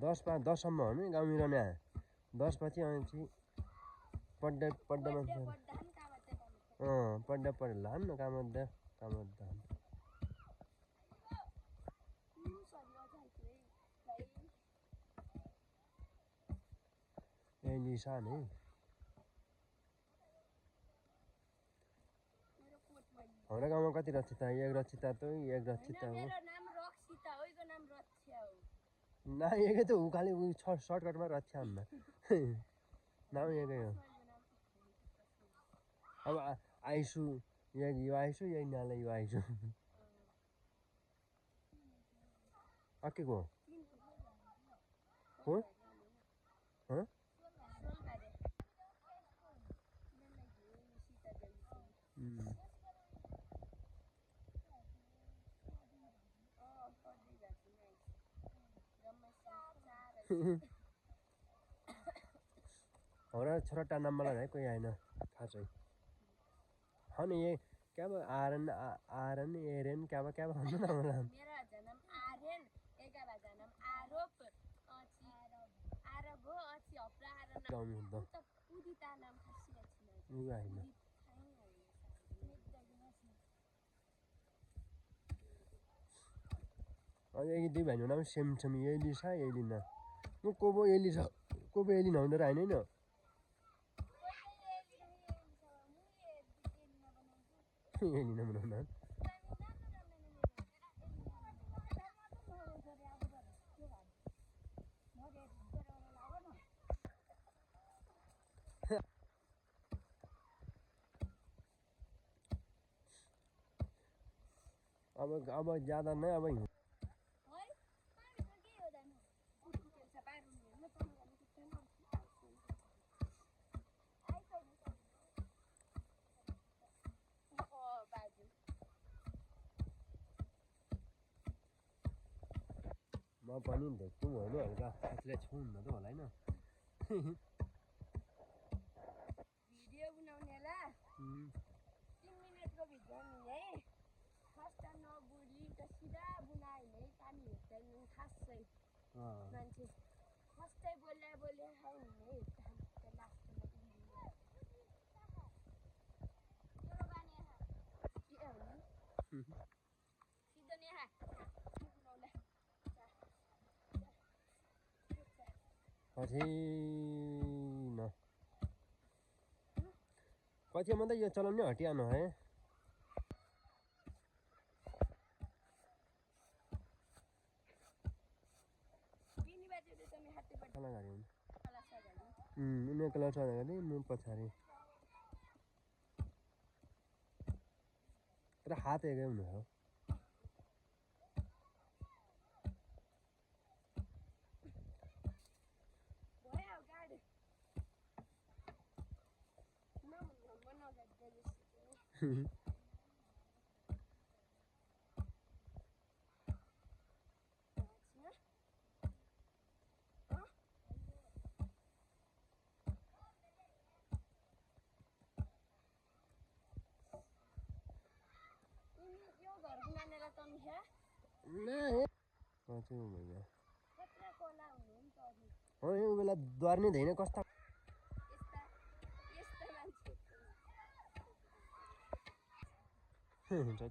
10सम्म हो नि गाउँ मिलाउने 10 पछि अनि पड्डा मान्छे पड्डा लान न काम एलिसा नि हाम्रो गाउँमा कति रक्षिता एक रक्षिता त एक रक्षिता हो मेरो नाम रक्षिता हो यो नाम रक्षा हो ना एकै त उ खाली उ सर्टकटमा रक्षा हुन्न नाम एकै हो अब आइसु यो आइसु यही नाले यो आइसु अकेको हो ह हमारा छोरा टाना मलाई है कोही आएन थाहा छैन अनि ये क्या आरन एरेन क्या भन्नु न मलाई मेरा जन्म आर्यन एका जन्म आरोप अछि आरब हो अछि हप्रा आरन गाउनु त पुदिता नाम खसी अछि उ हैन अनि दुई भाइको नाम सेम एलिसा एलिना उ कोबो एलिसा कोबो एलिना हुँदो रहेन हैन एलिना बनाउन अब ज्यादा नै अब म पनि भेट्छु होइन हल्का साथीलाई छुन्न त होला हैन भिडियो बनाउनेलाई 3 मिनेटको भिडियो नि है फर्स्ट टाइम नबुली त सिधा बुनाइ नै पानी हेर्दैन खासै मान्छे फर्स्टै बोले है नि त लास्टमा यो बानी है के हो नि सिधा नि है पछि मात्रै यो चलाउन नै हटिहाल्नु है उनी कलर छ भने म पछाडि तर हात एकै हुनु हो यो बेला द्वार नै छैन कस्ता हुन्छ